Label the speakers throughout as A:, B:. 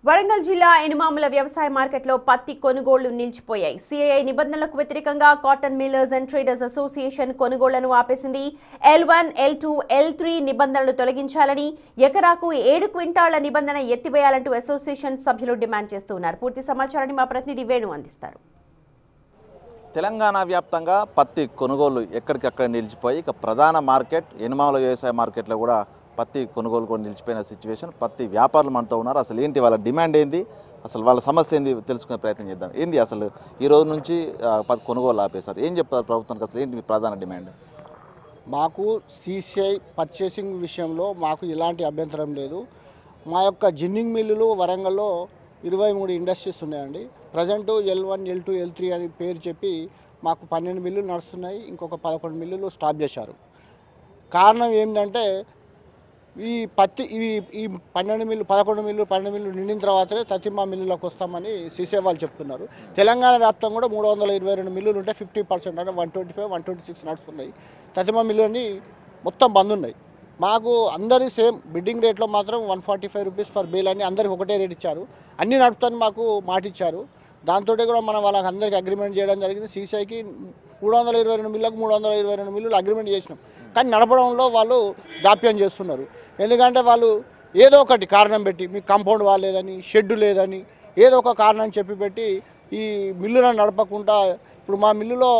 A: వరంగల్ జిల్లా ఎనుమాముల వ్యవసాయ మార్కెట్లో పత్తి కొనుగోళ్లు నిలిచిపోయాయి. సిఐఐ నిబంధనలకు వ్యతిరేకంగా cotton millers and traders association కొనుగోళ్లను ఆపేసింది. L1, L2, L3 నిబంధనలు తొలగించాలని, ఎకరాకు 7 క్వింటాళ్ల నిబంధన ఎత్తివేయాలంటూ అసోసియేషన్ సభ్యులు డిమాండ్ చేస్తున్నారు. పూర్తి సమాచారాన్ని మా ప్రతినిధి వేణు అందిస్తారు.
B: తెలంగాణ వ్యాప్తంగా పత్తి కొనుగోలు ఎక్కడికక్కడ నిలిచిపోయి ఇక ప్రధాన మార్కెట్ ఎనుమాముల వ్యవసాయ మార్కెట్లో కూడా పత్తి కొనుగోలు కూడా నిలిచిపోయిన సిచ్యువేషన్. పత్తి వ్యాపారులు మనతో ఉన్నారు. అసలు ఏంటి వాళ్ళ డిమాండ్ ఏంది, అసలు వాళ్ళ సమస్య ఏంది తెలుసుకునే ప్రయత్నం చేద్దాం. ఏంది అసలు ఈ రోజు నుంచి పత్తి కొనుగోలు ఆపేశారు, ఏం చెప్తారు ప్రభుత్వానికి, అసలు ఏంటి ప్రధాన డిమాండ్?
C: మాకు సిసిఐ పర్చేసింగ్ విషయంలో మాకు ఎలాంటి అభ్యంతరం లేదు. మా యొక్క జిన్నింగ్ మిల్లులు వరంగల్లో 23 ఇండస్ట్రీస్ ఉన్నాయండి. ప్రజెంట్ L1, L2, L3 అని పేరు చెప్పి మాకు 12 మిల్లులు నడుస్తున్నాయి. ఇంకొక 11 మిల్లులు స్టాప్ చేశారు. కారణం ఏంటంటే ఈ పత్తి ఈ 11 మిల్లు నిండిన తర్వాతనే తతిమా మిల్లులకు వస్తామని సిసిఐ వాళ్ళు చెప్తున్నారు. తెలంగాణ వ్యాప్తంగా కూడా 322 మిల్లులు ఉంటే 50% అంటే 125, 126 నడుస్తున్నాయి. తతిమా మిల్లుని మొత్తం బంద్ ఉన్నాయి. మాకు అందరి సేమ్ బిడ్డింగ్ రేట్లో మాత్రం 145 రూపీస్ ఫర్ బేల్ అని అందరికి ఒకటే రేట్ ఇచ్చారు. అన్నీ నడుపుతాను మాకు మాట ఇచ్చారు. దాంతో కూడా మనం వాళ్ళకి అందరికీ అగ్రిమెంట్ చేయడం జరిగింది. సిసిఐకి 322 మిల్లులకు 322 మిల్లులు అగ్రిమెంట్ చేసినాం. కానీ నడపడంలో వాళ్ళు జాప్యం చేస్తున్నారు. ఎందుకంటే వాళ్ళు ఏదో ఒకటి కారణం పెట్టి మీకు కాంపౌండ్ వాల్ లేదని, షెడ్ లేదని ఏదో ఒక కారణం చెప్పి పెట్టి ఈ మిల్లులను నడపకుండా, ఇప్పుడు మా మిల్లులో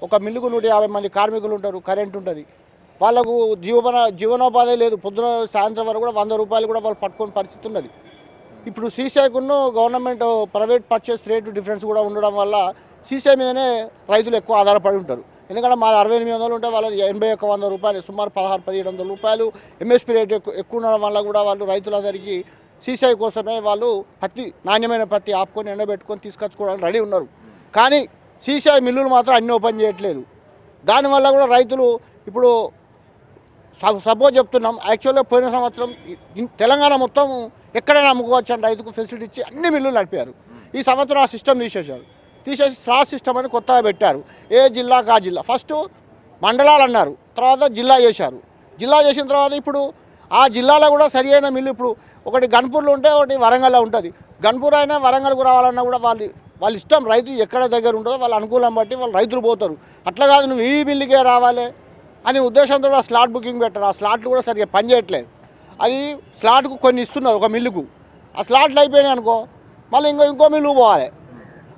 C: ఒక మిల్లుకు 150 మంది కార్మికులు ఉంటారు. కరెంట్ ఉంటుంది. వాళ్ళకు జీవనోపాధి లేదు. పొద్దున సాయంత్రం వరకు కూడా 100 రూపాయలు కూడా వాళ్ళు పట్టుకునే పరిస్థితి ఉన్నది. ఇప్పుడు సీసీఐకున్న government private purchase rate difference కూడా ఉండడం వల్ల సీసీఐ మీదనే రైతులు ఎక్కువ ఆధారపడి ఉంటారు. ఎందుకంటే మా 6800 ఉంటే వాళ్ళది 8100 రూపాయలు, సుమారు 1600-1700 రూపాయలు ఎంఎస్పీ రేటు ఎక్కువ ఉండడం వల్ల కూడా వాళ్ళు రైతులందరికీ సీసీఐ కోసమే వాళ్ళు నాణ్యమైన పత్తి ఆపుకొని ఎండబెట్టుకొని తీసుకొచ్చుకోవడానికి రెడీ ఉన్నారు. కానీ సీసీఐ మిల్లులు మాత్రం అన్నీ ఓపెన్ చేయట్లేదు. దానివల్ల కూడా రైతులు ఇప్పుడు సపోజ్ చెప్తున్నాం, యాక్చువల్గా పోయిన సంవత్సరం తెలంగాణ మొత్తం ఎక్కడైనా అమ్ముకోవచ్చు అని రైతుకు ఫెసిలిటీ ఇచ్చి అన్ని మిల్లులు నడిపారు. ఈ సంవత్సరం ఆ సిస్టమ్ తీసేసి స్లాట్ సిస్టమ్ అని కొత్తగా పెట్టారు. ఏ జిల్లాకు ఆ జిల్లా, ఫస్ట్ మండలాలు అన్నారు, తర్వాత జిల్లా చేశారు. జిల్లా చేసిన తర్వాత ఇప్పుడు ఆ జిల్లాలో కూడా సరి అయిన మిల్లు ఇప్పుడు ఒకటి గన్పూర్లో ఉంటే ఒకటి వరంగల్లో ఉంటుంది. గన్పూర్ అయినా వరంగల్కు రావాలన్నా కూడా వాళ్ళ ఇష్టం. రైతు ఎక్కడ దగ్గర ఉంటుందో వాళ్ళ అనుకూలం బట్టి వాళ్ళు రైతులు పోతారు. అట్లా కాదు నువ్వు ఈ మిల్లుకే రావాలి అనే ఉద్దేశంతో ఆ స్లాట్ బుకింగ్ పెట్టారు. ఆ స్లాట్లు కూడా సరిగ్గా పనిచేయట్లేదు. అది స్లాట్కు కొన్ని ఇస్తున్నారు ఒక మిల్లుకు. ఆ స్లాట్లు అయిపోయినాయి అనుకో మళ్ళీ ఇంకో మిల్లు పోవాలి.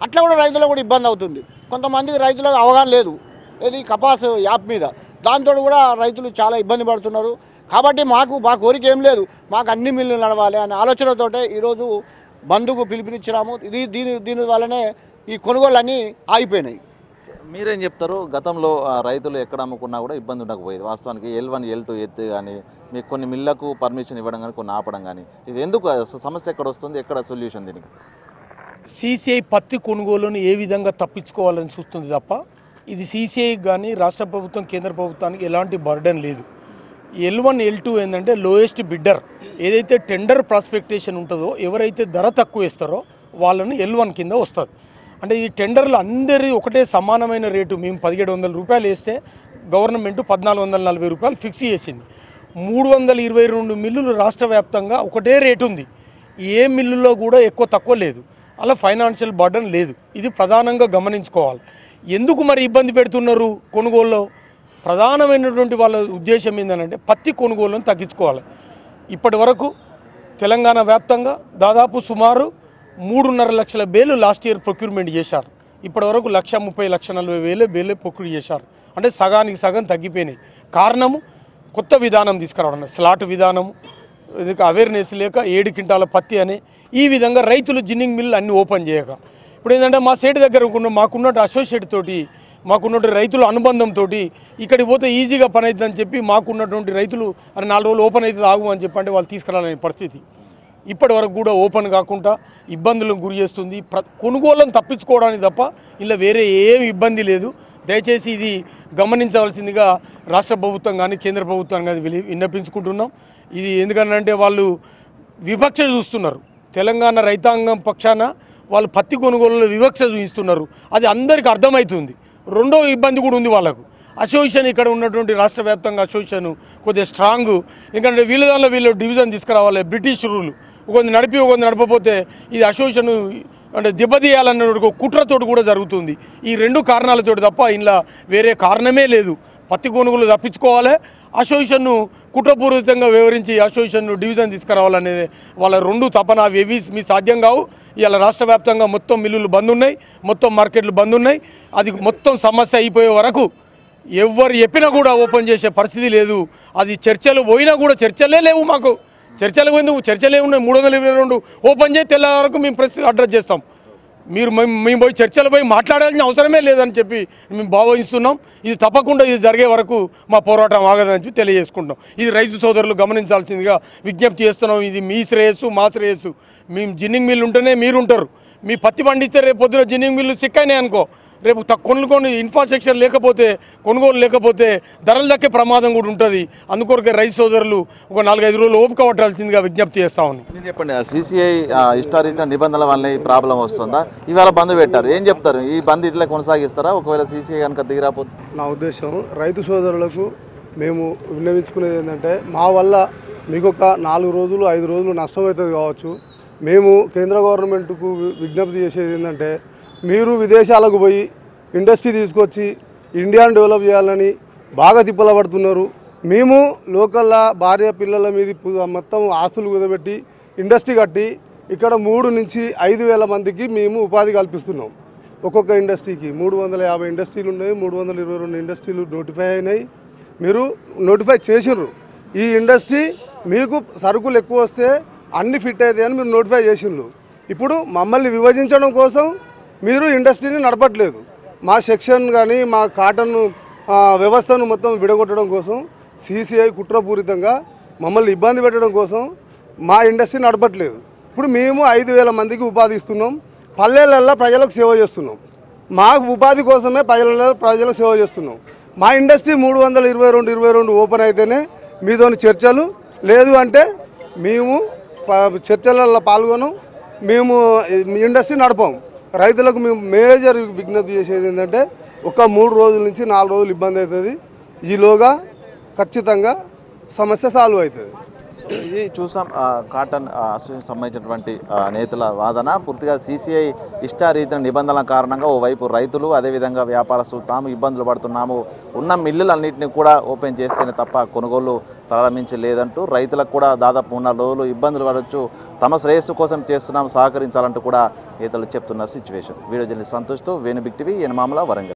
C: అట్లా కూడా రైతులకు కూడా ఇబ్బంది అవుతుంది. కొంతమందికి రైతులకు అవగాహన లేదు ఇది కపాస్ యాప్ మీద. దాంతో కూడా రైతులు చాలా ఇబ్బంది పడుతున్నారు. కాబట్టి మా కోరిక ఏం లేదు, మాకు అన్ని మిల్లులు నడవాలి అనే ఆలోచనతోటే ఈరోజు బంధుకు పిలుపునిచ్చినాము. దీని వల్లనే ఈ కొనుగోళ్ళన్నీ ఆగిపోయినాయి.
B: మీరేం చెప్తారు? గతంలో రైతులు ఎక్కడ అమ్ముకున్నా కూడా ఇబ్బంది ఉండకపోయేది. వాస్తవానికి L1, L2 ఎత్తు కానీ మీకు కొన్ని మిల్లకు పర్మిషన్ ఇవ్వడం కానీ కొన్ని ఆపడం కానీ, ఇది ఎందుకు సమస్య ఎక్కడ వస్తుంది, ఎక్కడ సొల్యూషన్ దీనికి?
D: సిసిఐ పత్తి కొనుగోలును ఏ విధంగా తప్పించుకోవాలని చూస్తుంది తప్ప ఇది సిసిఐ కానీ రాష్ట్ర ప్రభుత్వం కేంద్ర ప్రభుత్వానికి ఎలాంటి బర్డెన్ లేదు. L1, L2 ఏంటంటే లోయెస్ట్ బిడ్డర్ ఏదైతే టెండర్ ప్రాస్పెక్టేషన్ ఉంటుందో ఎవరైతే ధర తక్కువ వేస్తారో వాళ్ళని L1 కింద వస్తుంది. అంటే ఈ టెండర్లు అందరి ఒకటే సమానమైన రేటు. మేము 1700 రూపాయలు వేస్తే గవర్నమెంట్ 1440 రూపాయలు ఫిక్స్ చేసింది. 322 మిల్లులు రాష్ట్ర వ్యాప్తంగా ఒకటే రేటు ఉంది. ఏ మిల్లులో కూడా ఎక్కువ తక్కువ లేదు. అలా ఫైనాన్షియల్ బర్డన్ లేదు. ఇది ప్రధానంగా గమనించుకోవాలి. ఎందుకు మరి ఇబ్బంది పెడుతున్నారు కొనుగోలులో? ప్రధానమైనటువంటి వాళ్ళ ఉద్దేశం ఏంటంటే పత్తి కొనుగోలును తగ్గించుకోవాలి. ఇప్పటి వరకు తెలంగాణ వ్యాప్తంగా దాదాపు సుమారు 3.5 లక్షల బేలు లాస్ట్ ఇయర్ ప్రొక్యూర్మెంట్ చేశారు. ఇప్పటి వరకు 1,30,40,000 బేలే ప్రొక్యూర్ చేశారు. అంటే సగానికి సగం తగ్గిపోయినాయి. కారణము కొత్త విధానం తీసుకురావడం, స్లాట్ విధానము, అవేర్నెస్ లేక 7 క్వింటాల పత్తి అని ఈ విధంగా రైతులు జిన్నింగ్ మిల్లు అన్నీ ఓపెన్ చేయక ఇప్పుడు ఏంటంటే మా సేటు దగ్గర మాకున్నట్టు అసోసియేట్ తోటి మాకున్నటువంటి రైతుల అనుబంధంతో ఇక్కడికి పోతే ఈజీగా పని అవుతుందని చెప్పి మాకున్నటువంటి రైతులు అని 4 రోజులు ఓపెన్ అవుతుంది ఆగు అని చెప్పంటే వాళ్ళు తీసుకురాలని పరిస్థితి. ఇప్పటి వరకు కూడా ఓపెన్ కాకుండా ఇబ్బందులకు గురి చేస్తుంది. కొనుగోళ్ళను తప్పించుకోవడానికి తప్ప ఇలా వేరే ఏమి ఇబ్బంది లేదు. దయచేసి ఇది గమనించవలసిందిగా రాష్ట్ర ప్రభుత్వం కానీ కేంద్ర ప్రభుత్వం కానీ విన్నపించుకుంటున్నాం. ఇది ఎందుకంటే వాళ్ళు వివక్ష చూస్తున్నారు. తెలంగాణ రైతాంగం పక్షాన వాళ్ళు పత్తి కొనుగోలులో వివక్ష చూపిస్తున్నారు. అది అందరికీ అర్థమవుతుంది. రెండో ఇబ్బంది కూడా ఉంది వాళ్ళకు. అసోసియేషన్ ఇక్కడ ఉన్నటువంటి రాష్ట్ర వ్యాప్తంగా అసోసియేషన్ కొద్దిగా స్ట్రాంగ్. ఎందుకంటే వీళ్ళ దానిలో వీళ్ళు డివిజన్ తీసుకురావాలి. బ్రిటిష్ రూల్ ఒకరిని నడిపి ఒకరిని నడపపోతే ఇది అసోసియేషన్ అంటే దెబ్బతీయాలన్న ఒక కుట్రతోటి కూడా జరుగుతుంది. ఈ 2 కారణాలతోటి తప్ప ఇంట్లో వేరే కారణమే లేదు. పత్తి కొనుగోలు తప్పించుకోవాలి, అసోసియేషన్ను కుట్రపూరితంగా వివరించి అసోసియేషన్ను డివిజన్ తీసుకురావాలనేది వాళ్ళ 2 తపన. అవి మీ సాధ్యం కావు. ఇవాళ రాష్ట్ర వ్యాప్తంగా మొత్తం మిల్లులు బంద్ ఉన్నాయి, మొత్తం మార్కెట్లు బంద్ ఉన్నాయి. అది మొత్తం సమస్య అయిపోయే వరకు ఎవరు చెప్పినా కూడా ఓపెన్ చేసే పరిస్థితి లేదు. అది చర్చలు పోయినా కూడా చర్చలే లేవు. మాకు చర్చలు పోయింది, చర్చలే ఉన్నాయి. 322 ఓపెన్ చేసి తెల్ల వరకు మేము ప్రెస్ అడ్రస్ చేస్తాం. మేము పోయి చర్చలు పోయి మాట్లాడాల్సిన అవసరమే లేదని చెప్పి మేము భావిస్తున్నాం. ఇది తప్పకుండా ఇది జరిగే వరకు మా పోరాటం ఆగదని చెప్పి తెలియజేసుకుంటాం. ఇది రైతు సోదరులు గమనించాల్సిందిగా విజ్ఞప్తి చేస్తున్నాం. ఇది మీ శ్రేయస్సు, మా శ్రేయస్సు. మేము జిన్నింగ్ మిల్లు ఉంటేనే మీరుంటారు. మీ పత్తి పండిస్తే రేపు పొద్దున జిన్నింగ్ మిల్లు సిక్కైనాయి అనుకో, రేపు కొనుగోలు ఇన్ఫ్రాస్ట్రక్చర్ లేకపోతే, కొనుగోలు లేకపోతే ధరలు దక్కే ప్రమాదం కూడా ఉంటుంది. అందుకొరకే రైతు సోదరులు ఒక 4-5 రోజులు ఓపిక పట్టాల్సిందిగా విజ్ఞప్తి చేస్తా ఉన్నాం.
B: మీరు చెప్పండి, CCI ఇష్టారీత నిబంధనల వల్ల ఈ ప్రాబ్లం వస్తుందా? ఇవాళ బంద్ పెట్టారు, ఏం చెప్తారు? ఈ బంద్ ఇట్లా కొనసాగిస్తారా ఒకవేళ CCI కనుక దిగిరాపోతే?
E: నా ఉద్దేశం, రైతు సోదరులకు మేము విన్నవించుకునేది ఏంటంటే, మా వల్ల మీకు ఒక 4 రోజులు 5 రోజులు నష్టమవుతుంది కావచ్చు. మేము కేంద్ర గవర్నమెంట్కు విజ్ఞప్తి చేసేది ఏంటంటే, మీరు విదేశాలకు పోయి ఇండస్ట్రీ తీసుకొచ్చి ఇండియాను డెవలప్ చేయాలని బాగా తిప్పల పడుతున్నారు. మేము లోకల్లా భార్య పిల్లల మీద మొత్తం ఆస్తులు కుదబెట్టి ఇండస్ట్రీ కట్టి ఇక్కడ 3 నుంచి 5,000 మందికి మేము ఉపాధి కల్పిస్తున్నాం. ఒక్కొక్క ఇండస్ట్రీకి 350 ఇండస్ట్రీలు ఉన్నాయి. 322 ఇండస్ట్రీలు నోటిఫై అయినాయి. మీరు నోటిఫై చేసిర్రు. ఈ ఇండస్ట్రీ మీకు సరుకులు ఎక్కువ వస్తే అన్ని ఫిట్ అవుతాయి అని మీరు నోటిఫై చేసిండ్రు. ఇప్పుడు మమ్మల్ని విభజించడం కోసం మీరు ఇండస్ట్రీని నడపట్లేదు. మా సెక్షన్ కానీ మా కాటన్ వ్యవస్థను మొత్తం విడగొట్టడం కోసం CCI కుట్రపూరితంగా మమ్మల్ని ఇబ్బంది పెట్టడం కోసం మా ఇండస్ట్రీ నడపట్లేదు. ఇప్పుడు మేము 5,000 మందికి ఉపాధి ఇస్తున్నాం. పల్లెలల్లో ప్రజలకు సేవ చేస్తున్నాం. మా ఉపాధి కోసమే ప్రజలకు సేవ చేస్తున్నాం. మా ఇండస్ట్రీ 322 ఓపెన్ అయితేనే మీతోని చర్చలు, లేదు అంటే మేము చర్చలలో పాల్గొనం. మేము ఇండస్ట్రీ నడపం. రైతులకు మేము మేజర్ విజ్ఞప్తి చేసేది ఏంటంటే, ఒక 3 రోజుల నుంచి 4 రోజులు ఇబ్బంది అవుతుంది. ఈలోగా ఖచ్చితంగా సమస్య సాల్వ్ అవుతుంది.
B: ఇది చూసాం కాటన్ అసోసియేషన్ సంబంధించినటువంటి నేతల వాదన. పూర్తిగా CCI ఇష్టారీతిన నిబంధనల కారణంగా ఓవైపు రైతులు, అదేవిధంగా వ్యాపారస్తులు తాము ఇబ్బందులు పడుతున్నాము, ఉన్న మిల్లులన్నింటినీ కూడా ఓపెన్ చేస్తేనే తప్ప కొనుగోలు ప్రారంభించలేదంటూ, రైతులకు కూడా దాదాపు 3 రోజులు ఇబ్బందులు పడవచ్చు, తమ శ్రేయస్సు కోసం చేస్తున్నాము, సహకరించాలంటూ కూడా నేతలు చెప్తున్న సిచ్యువేషన్. వీడియో జర్నలిస్ట్ సంతోష్తో వేణు బిగ్ టీవీ, ఎనమామల, వరంగల్.